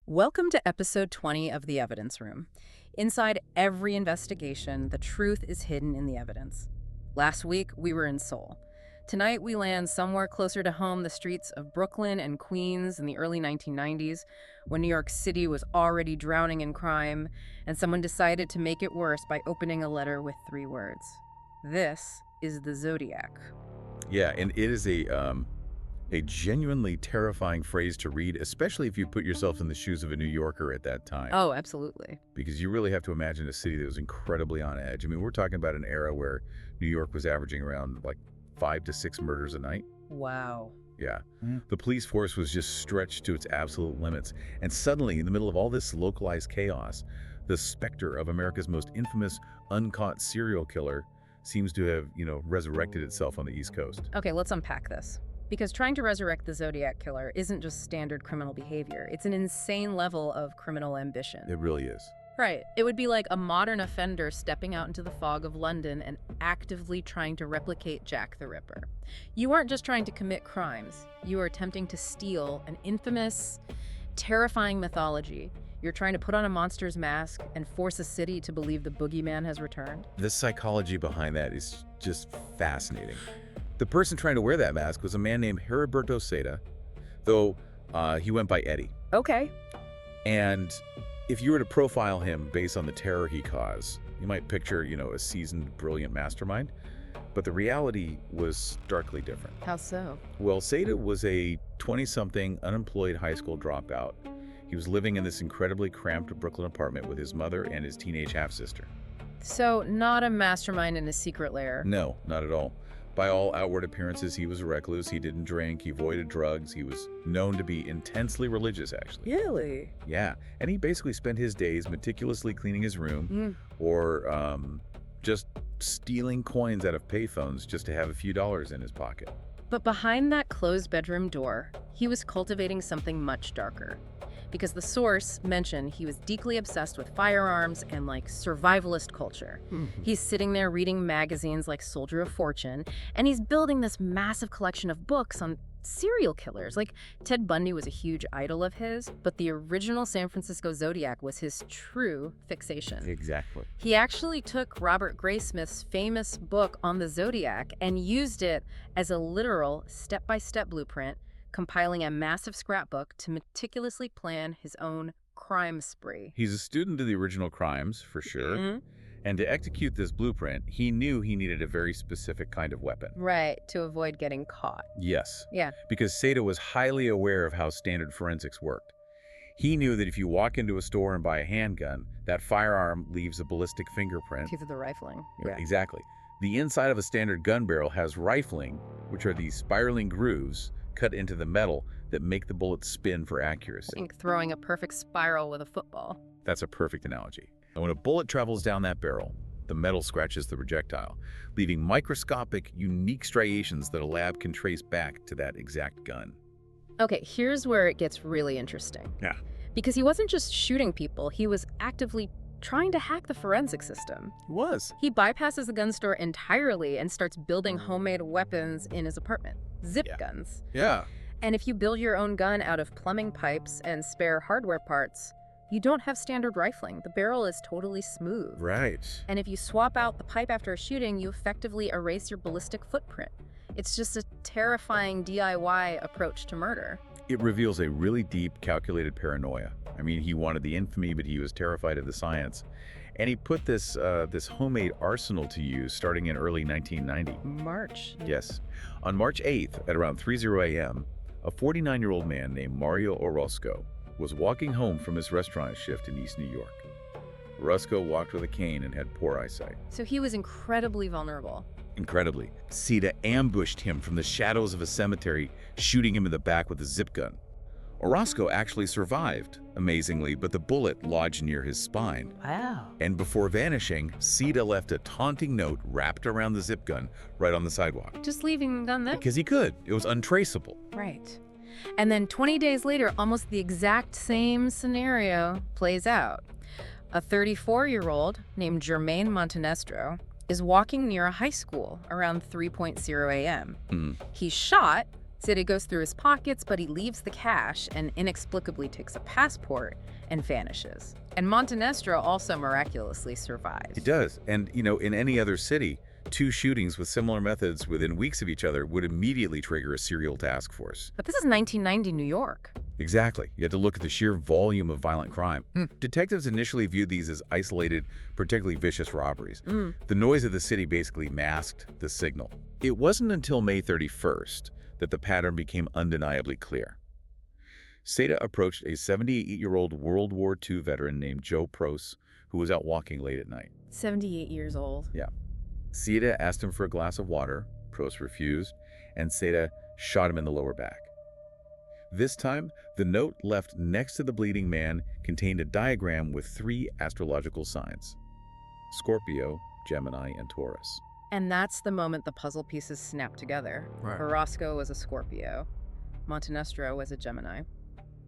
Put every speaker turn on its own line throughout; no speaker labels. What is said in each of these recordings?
Welcome to episode 20 of The Evidence Room. Inside every investigation, the truth is hidden in the evidence. Last week, we were in Seoul. Tonight, we land somewhere closer to home, the streets of Brooklyn and Queens in the early 1990s, when New York City was already drowning in crime, and someone decided to make it worse by opening a letter with 3 words. This is the Zodiac.
Yeah, and it is a genuinely terrifying phrase to read, especially if you put yourself in the shoes of a New Yorker at that time.
Oh, absolutely.
Because you really have to imagine a city that was incredibly on edge. I mean, we're talking about an era where New York was averaging around like 5 to 6 murders a night.
Wow.
Yeah. The police force was just stretched to its absolute limits. And suddenly, in the middle of all this localized chaos, the specter of America's most infamous uncaught serial killer seems to have, resurrected itself on the East Coast.
Okay, let's unpack this. Because trying to resurrect the Zodiac killer isn't just standard criminal behavior. It's an insane level of criminal ambition.
It really is.
Right. It would be like a modern offender stepping out into the fog of London and actively trying to replicate Jack the Ripper. You aren't just trying to commit crimes. You are attempting to steal an infamous, terrifying mythology. You're trying to put on a monster's mask and force a city to believe the boogeyman has returned.
The psychology behind that is just fascinating. The person trying to wear that mask was a man named Heriberto Seda, though he went by Eddie.
Okay.
And if you were to profile him based on the terror he caused, you might picture, a seasoned, brilliant mastermind. But the reality was starkly different.
How so?
Well, Seda was a 20-something unemployed high school dropout. He was living in this incredibly cramped Brooklyn apartment with his mother and his teenage half-sister.
So, not a mastermind in a secret lair.
No, not at all. By all outward appearances, he was a recluse. He didn't drink. He avoided drugs. He was known to be intensely religious, actually.
Really?
Yeah. And he basically spent his days meticulously cleaning his room or just stealing coins out of payphones just to have a few dollars in his pocket.
But behind that closed bedroom door, he was cultivating something much darker. Because the source mentioned he was deeply obsessed with firearms and survivalist culture. He's sitting there reading magazines like Soldier of Fortune, and he's building this massive collection of books on serial killers. Like Ted Bundy was a huge idol of his, but the original San Francisco Zodiac was his true fixation.
Exactly.
He actually took Robert Graysmith's famous book on the Zodiac and used it as a literal step-by-step blueprint, compiling a massive scrapbook to meticulously plan his own crime spree.
He's a student of the original crimes, for sure. And to execute this blueprint, he knew he needed a very specific kind of weapon.
Right, to avoid getting caught.
Yes.
Yeah.
Because Seda was highly aware of how standard forensics worked. He knew that if you walk into a store and buy a handgun, that firearm leaves a ballistic fingerprint.
Due to the rifling.
Yeah. Exactly. The inside of a standard gun barrel has rifling, which are these spiraling grooves cut into the metal that make the bullet spin for accuracy.
Like throwing a perfect spiral with a football.
That's a perfect analogy. And when a bullet travels down that barrel, the metal scratches the projectile, leaving microscopic, unique striations that a lab can trace back to that exact gun.
Okay, here's where it gets really interesting.
Yeah.
Because he wasn't just shooting people, he was actively trying to hack the forensic system.
It was.
He bypasses the gun store entirely and starts building homemade weapons in his apartment. Zip guns.
Yeah.
And if you build your own gun out of plumbing pipes and spare hardware parts, you don't have standard rifling. The barrel is totally smooth.
Right.
And if you swap out the pipe after a shooting, you effectively erase your ballistic footprint. It's just a terrifying DIY approach to murder.
It reveals a really deep, calculated paranoia. I mean, he wanted the infamy, but he was terrified of the science. And he put this homemade arsenal to use starting in early 1990.
March.
Yes. On March 8th, at around 3:00 a.m., a 49-year-old man named Mario Orozco was walking home from his restaurant shift in East New York. Orozco walked with a cane and had poor eyesight.
So he was incredibly vulnerable.
Incredibly, Seda ambushed him from the shadows of a cemetery, shooting him in the back with a zip gun. Orozco actually survived, amazingly, but the bullet lodged near his spine.
Wow.
And before vanishing, Seda left a taunting note wrapped around the zip gun right on the sidewalk.
Just leaving them there?
Because he could. It was untraceable.
Right. And then 20 days later, almost the exact same scenario plays out. A 34-year-old named Jermaine Montenestro is walking near a high school around 3:00 a.m. He's shot Seda goes through his pockets, but he leaves the cash and inexplicably takes a passport and vanishes. And Montenestro also miraculously survives.
It does. And, in any other city, 2 shootings with similar methods within weeks of each other would immediately trigger a serial task force.
But this is 1990 New York.
Exactly. You had to look at the sheer volume of violent crime. Detectives initially viewed these as isolated, particularly vicious robberies. The noise of the city basically masked the signal. It wasn't until May 31st that the pattern became undeniably clear. Seda approached a 78-year-old World War II veteran named Joe Pros, who was out walking late at night.
78 years old.
Yeah. Seda asked him for a glass of water. Pros refused, and Seda shot him in the lower back. This time, the note left next to the bleeding man contained a diagram with 3 astrological signs: Scorpio, Gemini, and Taurus.
And that's the moment the puzzle pieces snap together.
Right.
Orozco was a Scorpio. Montenestro was a Gemini.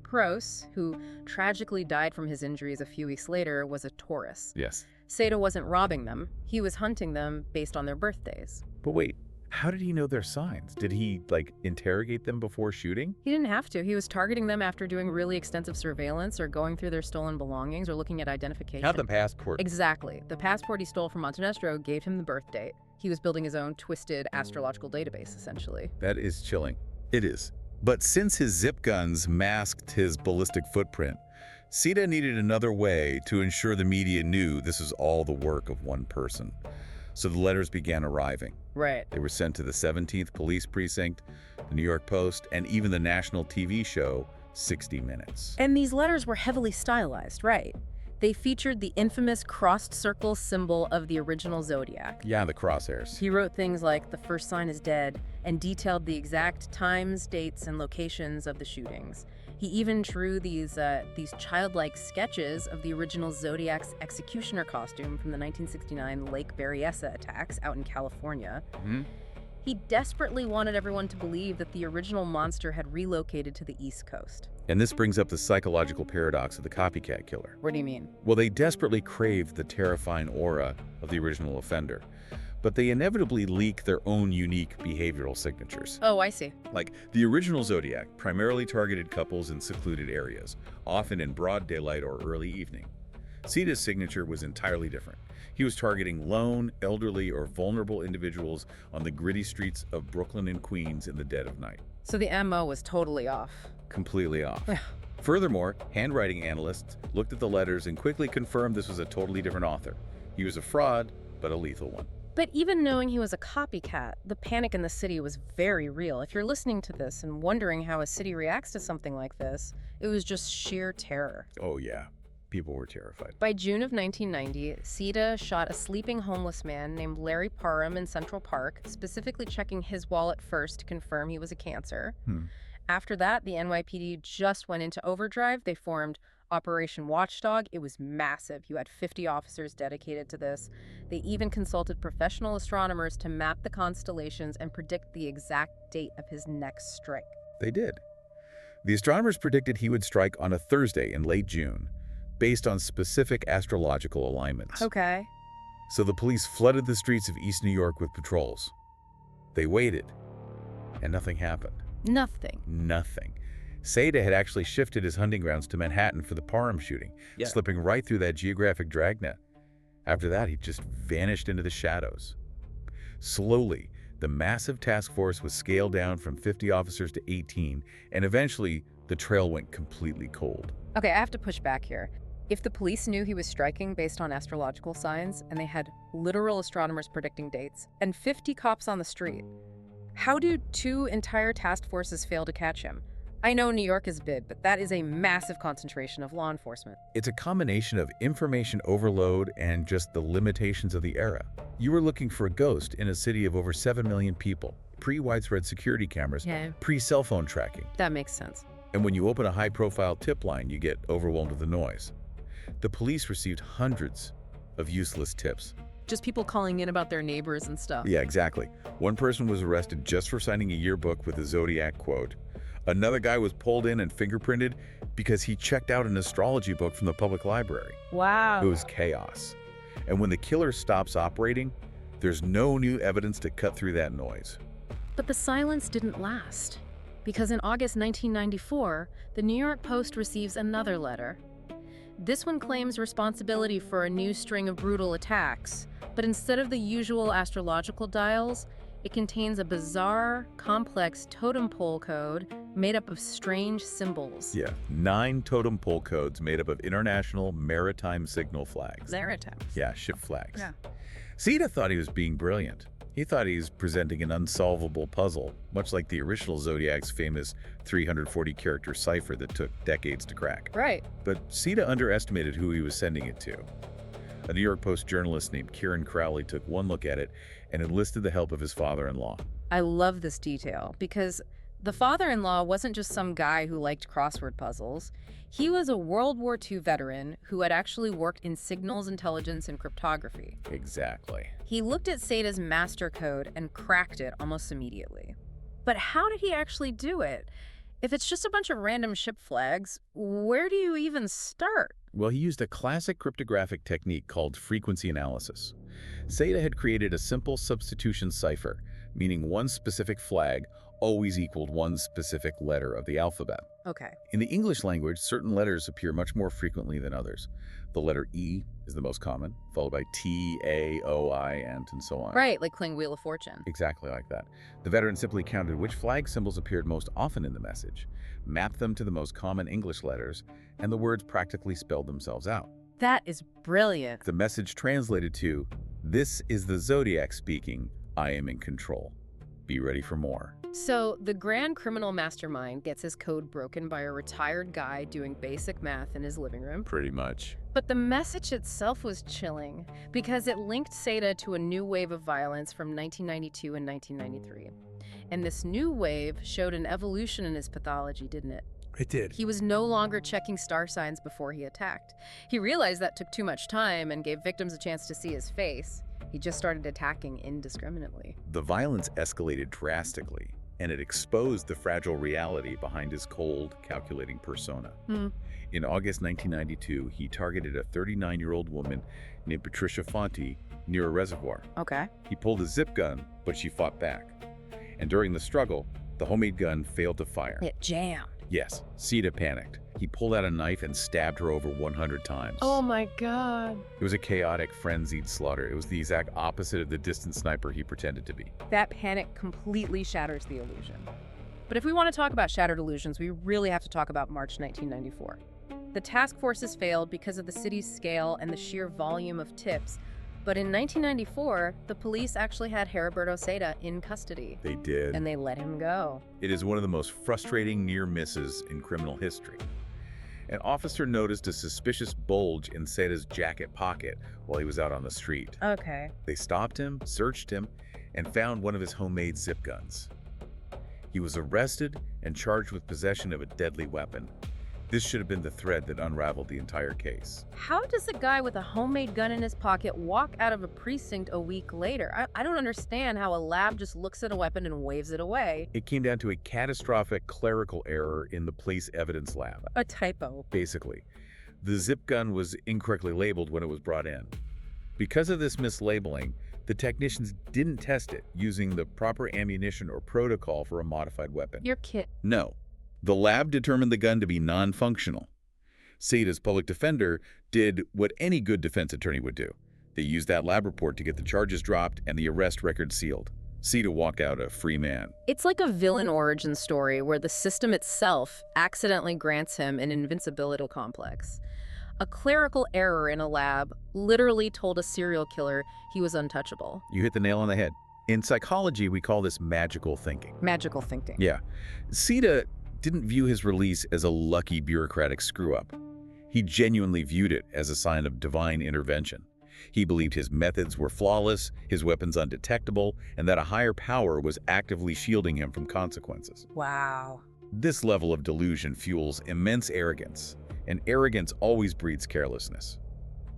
Pros, who tragically died from his injuries a few weeks later, was a Taurus.
Yes.
Seda wasn't robbing them. He was hunting them based on their birthdays.
But wait, how did he know their signs? Did he, interrogate them before shooting?
He didn't have to. He was targeting them after doing really extensive surveillance or going through their stolen belongings or looking at identification.
Have the passport.
Exactly. The passport he stole from Montenestro gave him the birth date. He was building his own twisted astrological database, essentially.
That is chilling. It is. But since his zip guns masked his ballistic footprint, Seda needed another way to ensure the media knew this was all the work of one person. So the letters began arriving.
Right.
They were sent to the 17th Police Precinct, the New York Post, and even the national TV show 60 Minutes.
And these letters were heavily stylized, right? They featured the infamous crossed circle symbol of the original Zodiac.
Yeah, the crosshairs.
He wrote things like, "The first sign is dead," and detailed the exact times, dates, and locations of the shootings. He even drew these childlike sketches of the original Zodiac's executioner costume from the 1969 Lake Berryessa attacks out in California. He desperately wanted everyone to believe that the original monster had relocated to the East Coast.
And this brings up the psychological paradox of the copycat killer.
What do you mean?
Well, they desperately craved the terrifying aura of the original offender, but they inevitably leak their own unique behavioral signatures.
Oh, I see.
Like, the original Zodiac primarily targeted couples in secluded areas, often in broad daylight or early evening. Seda's signature was entirely different. He was targeting lone, elderly, or vulnerable individuals on the gritty streets of Brooklyn and Queens in the dead of night.
So the MO was totally off.
Completely off. Furthermore, handwriting analysts looked at the letters and quickly confirmed this was a totally different author. He was a fraud, but a lethal one.
But even knowing he was a copycat, the panic in the city was very real. If you're listening to this and wondering how a city reacts to something like this, it was just sheer terror.
Oh yeah, people were terrified.
By June of 1990, Seda shot a sleeping homeless man named Larry Parham in Central Park, specifically checking his wallet first to confirm he was a cancer. After that, the NYPD just went into overdrive. They formed Operation Watchdog. It was massive. You had 50 officers dedicated to this. They even consulted professional astronomers to map the constellations and predict the exact date of his next strike.
They did. The astronomers predicted he would strike on a Thursday in late June, based on specific astrological alignments.
Okay.
So the police flooded the streets of East New York with patrols. They waited, and nothing happened. Nothing. Seda had actually shifted his hunting grounds to Manhattan for the Parham shooting, slipping right through that geographic dragnet. After that, he just vanished into the shadows. Slowly, the massive task force was scaled down from 50 officers to 18, and eventually, the trail went completely cold.
Okay, I have to push back here. If the police knew he was striking based on astrological signs, and they had literal astronomers predicting dates, and 50 cops on the street, how do 2 entire task forces fail to catch him? I know New York is big, but that is a massive concentration of law enforcement.
It's a combination of information overload and just the limitations of the era. You were looking for a ghost in a city of over 7 million people, pre-widespread security cameras, pre-cell phone tracking.
That makes sense.
And when you open a high-profile tip line, you get overwhelmed with the noise. The police received hundreds of useless tips.
Just people calling in about their neighbors and stuff.
Yeah, exactly. One person was arrested just for signing a yearbook with a Zodiac quote. Another guy was pulled in and fingerprinted because he checked out an astrology book from the public library.
Wow.
It was chaos. And when the killer stops operating, there's no new evidence to cut through that noise.
But the silence didn't last. because in August 1994, the New York Post receives another letter. This one claims responsibility for a new string of brutal attacks, but instead of the usual astrological dials, it contains a bizarre, complex totem pole code made up of strange symbols.
Yeah, 9 totem pole codes made up of international maritime signal flags.
Maritime.
Yeah, ship flags.
Yeah.
Seda thought he was being brilliant. He thought he was presenting an unsolvable puzzle, much like the original Zodiac's famous 340-character cipher that took decades to crack.
Right.
But Seda underestimated who he was sending it to. A New York Post journalist named Kieran Crowley took one look at it and enlisted the help of his father-in-law.
I love this detail because the father-in-law wasn't just some guy who liked crossword puzzles. He was a World War II veteran who had actually worked in signals intelligence and cryptography.
Exactly.
He looked at Seda's master code and cracked it almost immediately. But how did he actually do it? If it's just a bunch of random ship flags, where do you even start?
Well, he used a classic cryptographic technique called frequency analysis. Seda had created a simple substitution cipher, meaning one specific flag always equaled one specific letter of the alphabet.
Okay.
In the English language, certain letters appear much more frequently than others. The letter E is the most common, followed by T, A, O, I, and so on.
Right, like playing Wheel of Fortune.
Exactly like that. The veteran simply counted which flag symbols appeared most often in the message, mapped them to the most common English letters, and the words practically spelled themselves out.
That is brilliant.
The message translated to, "This is the Zodiac speaking. I am in control. Be ready for more."
So the grand criminal mastermind gets his code broken by a retired guy doing basic math in his living room.
Pretty much.
But the message itself was chilling because it linked Seda to a new wave of violence from 1992 and 1993. And this new wave showed an evolution in his pathology, didn't it?
It did.
He was no longer checking star signs before he attacked. He realized that took too much time and gave victims a chance to see his face. He just started attacking indiscriminately.
The violence escalated drastically, and it exposed the fragile reality behind his cold, calculating persona. In August 1992, he targeted a 39-year-old woman named Patricia Fonte near a reservoir.
Okay.
He pulled a zip gun, but she fought back. And during the struggle, the homemade gun failed to fire.
It jammed.
Yes, Seda panicked. He pulled out a knife and stabbed her over 100 times.
Oh my God.
It was a chaotic, frenzied slaughter. It was the exact opposite of the distant sniper he pretended to be.
That panic completely shatters the illusion. But if we want to talk about shattered illusions, we really have to talk about March 1994. The task forces failed because of the city's scale and the sheer volume of tips. But in 1994, the police actually had Heriberto Seda in custody.
They did.
And they let him go.
It is one of the most frustrating near misses in criminal history. An officer noticed a suspicious bulge in Seda's jacket pocket while he was out on the street.
Okay.
They stopped him, searched him, and found one of his homemade zip guns. He was arrested and charged with possession of a deadly weapon. This should have been the thread that unraveled the entire case.
How does a guy with a homemade gun in his pocket walk out of a precinct a week later? I don't understand how a lab just looks at a weapon and waves it away.
It came down to a catastrophic clerical error in the police evidence lab.
A typo.
Basically, the zip gun was incorrectly labeled when it was brought in. Because of this mislabeling, the technicians didn't test it using the proper ammunition or protocol for a modified weapon.
You're kidding.
No. The lab determined the gun to be non-functional. Seda's public defender did what any good defense attorney would do. They used that lab report to get the charges dropped and the arrest record sealed. Seda walked out a free man.
It's like a villain origin story where the system itself accidentally grants him an invincibility complex. A clerical error in a lab literally told a serial killer he was untouchable.
You hit the nail on the head. In psychology, we call this magical thinking.
Magical thinking.
Yeah. Seda didn't view his release as a lucky bureaucratic screw-up. He genuinely viewed it as a sign of divine intervention. He believed his methods were flawless, his weapons undetectable, and that a higher power was actively shielding him from consequences.
Wow.
This level of delusion fuels immense arrogance, and arrogance always breeds carelessness.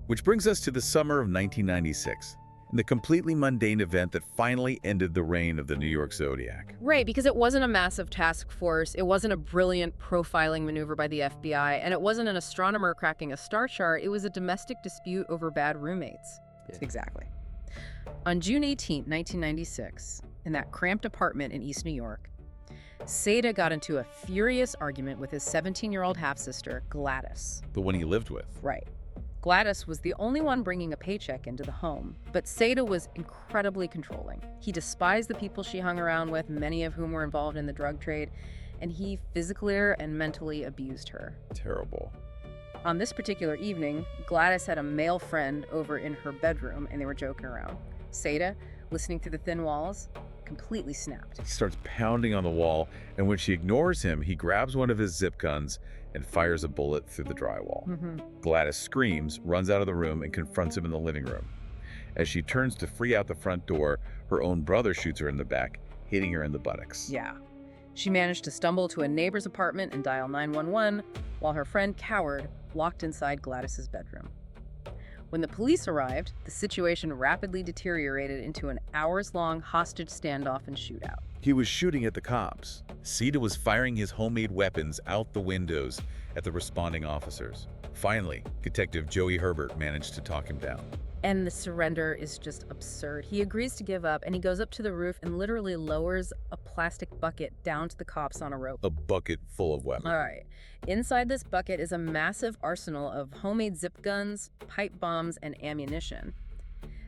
Which brings us to the summer of 1996. The completely mundane event that finally ended the reign of the New York Zodiac.
Right, because it wasn't a massive task force, it wasn't a brilliant profiling maneuver by the FBI, and it wasn't an astronomer cracking a star chart, it was a domestic dispute over bad roommates.
Yeah.
Exactly. On June 18, 1996, in that cramped apartment in East New York, Seda got into a furious argument with his 17-year-old half-sister, Gladys.
The one he lived with.
Right. Gladys was the only one bringing a paycheck into the home, but Seda was incredibly controlling. He despised the people she hung around with, many of whom were involved in the drug trade, and he physically and mentally abused her.
Terrible.
On this particular evening, Gladys had a male friend over in her bedroom, and they were joking around. Seda, listening through the thin walls, completely snapped.
He starts pounding on the wall, and when she ignores him, he grabs one of his zip guns and fires a bullet through the drywall. Gladys screams, runs out of the room, and confronts him in the living room. As she turns to free out the front door, her own brother shoots her in the back, hitting her in the buttocks.
Yeah. She managed to stumble to a neighbor's apartment and dial 911, while her friend cowered, locked inside Gladys's bedroom. When the police arrived, the situation rapidly deteriorated into an hours-long hostage standoff and shootout.
He was shooting at the cops. Seda was firing his homemade weapons out the windows at the responding officers. Finally, Detective Joey Herbert managed to talk him down.
And the surrender is just absurd. He agrees to give up, and he goes up to the roof and literally lowers a plastic bucket down to the cops on a rope.
A bucket full of weapons.
All right. Inside this bucket is a massive arsenal of homemade zip guns, pipe bombs, and ammunition.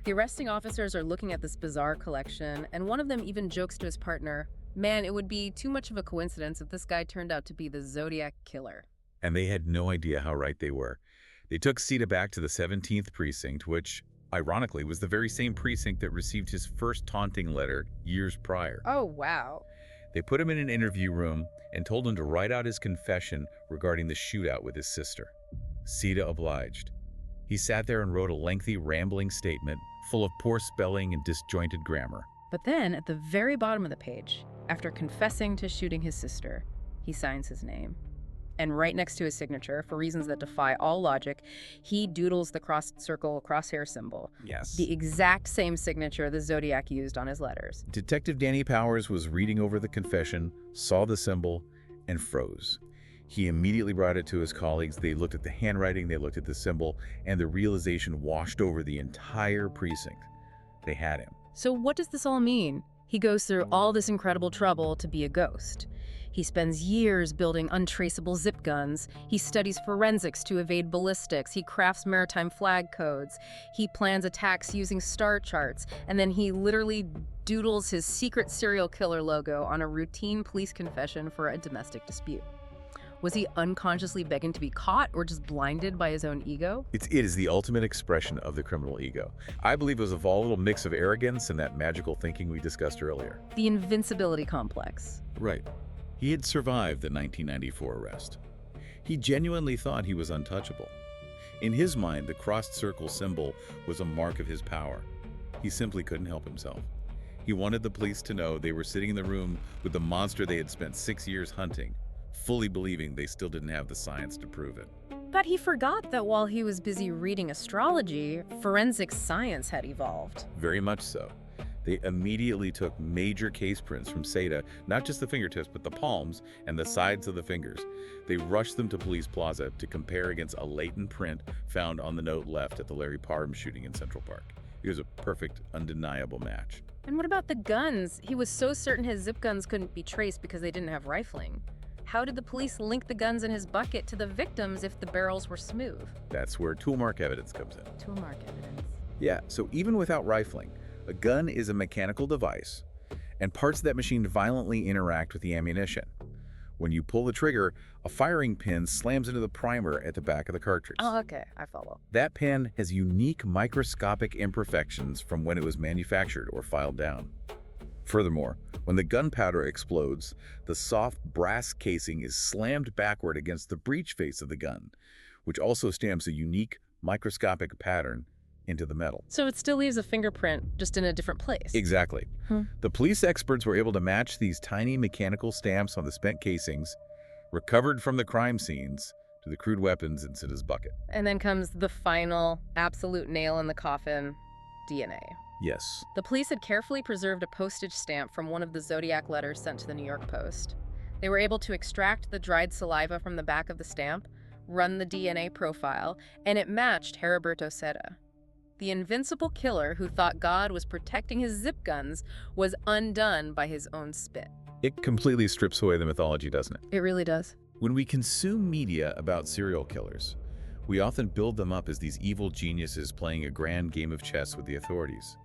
The arresting officers are looking at this bizarre collection, and one of them even jokes to his partner, "Man, it would be too much of a coincidence if this guy turned out to be the Zodiac killer."
And they had no idea how right they were. They took Seda back to the 17th precinct, which, ironically, was the very same precinct that received his first taunting letter years prior.
Oh, wow.
They put him in an interview room and told him to write out his confession regarding the shootout with his sister. Seda obliged. He sat there and wrote a lengthy, rambling statement full of poor spelling and disjointed grammar.
But then, at the very bottom of the page, after confessing to shooting his sister, he signs his name. And right next to his signature, for reasons that defy all logic, he doodles the crossed circle crosshair symbol.
Yes.
The exact same signature the Zodiac used on his letters.
Detective Danny Powers was reading over the confession, saw the symbol, and froze. He immediately brought it to his colleagues. They looked at the handwriting, they looked at the symbol, and the realization washed over the entire precinct. They had him.
So what does this all mean? He goes through all this incredible trouble to be a ghost. He spends years building untraceable zip guns. He studies forensics to evade ballistics. He crafts maritime flag codes. He plans attacks using star charts. And then he literally doodles his secret serial killer logo on a routine police confession for a domestic dispute. Was he unconsciously begging to be caught or just blinded by his own ego?
It is the ultimate expression of the criminal ego. I believe it was a volatile mix of arrogance and that magical thinking we discussed earlier.
The invincibility complex.
Right. He had survived the 1994 arrest. He genuinely thought he was untouchable. In his mind, the crossed circle symbol was a mark of his power. He simply couldn't help himself. He wanted the police to know they were sitting in the room with the monster they had spent 6 years hunting, fully believing they still didn't have the science to prove it.
But he forgot that while he was busy reading astrology, forensic science had evolved.
Very much so. They immediately took major case prints from Seda, not just the fingertips, but the palms and the sides of the fingers. They rushed them to Police Plaza to compare against a latent print found on the note left at the Larry Parham shooting in Central Park. It was a perfect, undeniable match.
And what about the guns? He was so certain his zip guns couldn't be traced because they didn't have rifling. How did the police link the guns in his bucket to the victims if the barrels were smooth?
That's where tool mark evidence comes in.
Tool mark evidence.
Yeah, so even without rifling, a gun is a mechanical device, and parts of that machine violently interact with the ammunition. When you pull the trigger, a firing pin slams into the primer at the back of the cartridge.
Oh, okay, I follow.
That pin has unique microscopic imperfections from when it was manufactured or filed down. Furthermore, when the gunpowder explodes, the soft brass casing is slammed backward against the breech face of the gun, which also stamps a unique microscopic pattern into the metal.
So it still leaves a fingerprint, just in a different place.
Exactly. The police experts were able to match these tiny mechanical stamps on the spent casings, recovered from the crime scenes, to the crude weapons in Seda's bucket.
And then comes the final, absolute nail in the coffin, DNA.
Yes.
The police had carefully preserved a postage stamp from one of the Zodiac letters sent to the New York Post. They were able to extract the dried saliva from the back of the stamp, run the DNA profile, and it matched Heriberto Seda. The invincible killer who thought God was protecting his zip guns was undone by his own spit.
It completely strips away the mythology, doesn't it?
It really does.
When we consume media about serial killers, we often build them up as these evil geniuses playing a grand game of chess with the authorities.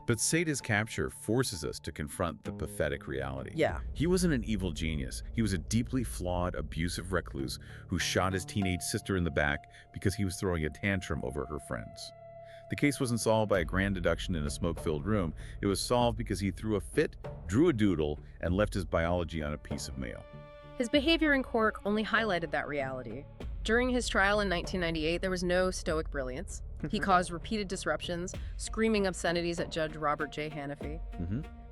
But Seda's capture forces us to confront the pathetic reality.
Yeah.
He wasn't an evil genius. He was a deeply flawed, abusive recluse who shot his teenage sister in the back because he was throwing a tantrum over her friends. The case wasn't solved by a grand deduction in a smoke-filled room. It was solved because he threw a fit, drew a doodle, and left his biology on a piece of mail.
His behavior in court only highlighted that reality. During his trial in 1998, there was no stoic brilliance. He caused repeated disruptions, screaming obscenities at Judge Robert J. Hanafy.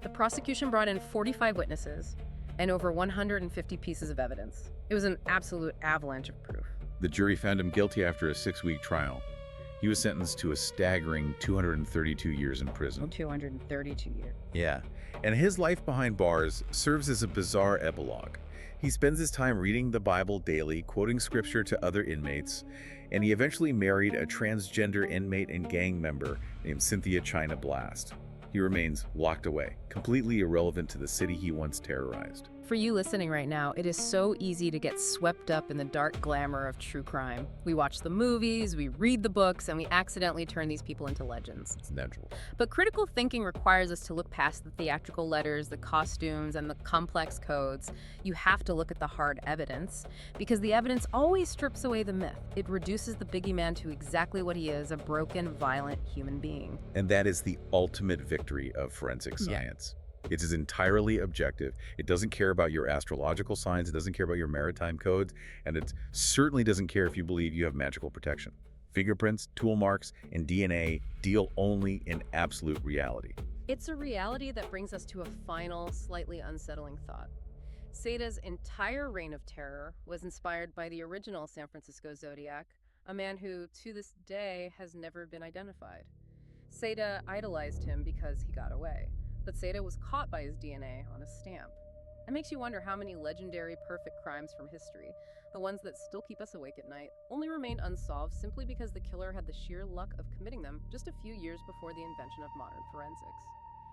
The prosecution brought in 45 witnesses and over 150 pieces of evidence. It was an absolute avalanche of proof.
The jury found him guilty after a 6-week trial. He was sentenced to a staggering 232 years in prison.
232 years.
Yeah, and his life behind bars serves as a bizarre epilogue. He spends his time reading the Bible daily, quoting scripture to other inmates, and he eventually married a transgender inmate and gang member named Cynthia China Blast. He remains locked away, completely irrelevant to the city he once terrorized.
For you listening right now, it is so easy to get swept up in the dark glamour of true crime. We watch the movies, we read the books, and we accidentally turn these people into legends.
It's natural.
But critical thinking requires us to look past the theatrical letters, the costumes, and the complex codes. You have to look at the hard evidence, because the evidence always strips away the myth. It reduces the Biggie Man to exactly what he is, a broken, violent human being.
And that is the ultimate victory of forensic science. It is entirely objective. It doesn't care about your astrological signs. It doesn't care about your maritime codes. And it certainly doesn't care if you believe you have magical protection. Fingerprints, tool marks, and DNA deal only in absolute reality.
It's a reality that brings us to a final, slightly unsettling thought. Seda's entire reign of terror was inspired by the original San Francisco Zodiac, a man who, to this day, has never been identified. Seda idolized him because he got away. But Seda was caught by his DNA on a stamp. It makes you wonder how many legendary perfect crimes from history, the ones that still keep us awake at night, only remained unsolved simply because the killer had the sheer luck of committing them just a few years before the invention of modern forensics.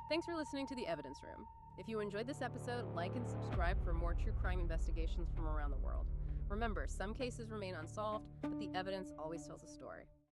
Thanks for listening to The Evidence Room. If you enjoyed this episode, like and subscribe for more true crime investigations from around the world. Remember, some cases remain unsolved, but the evidence always tells a story.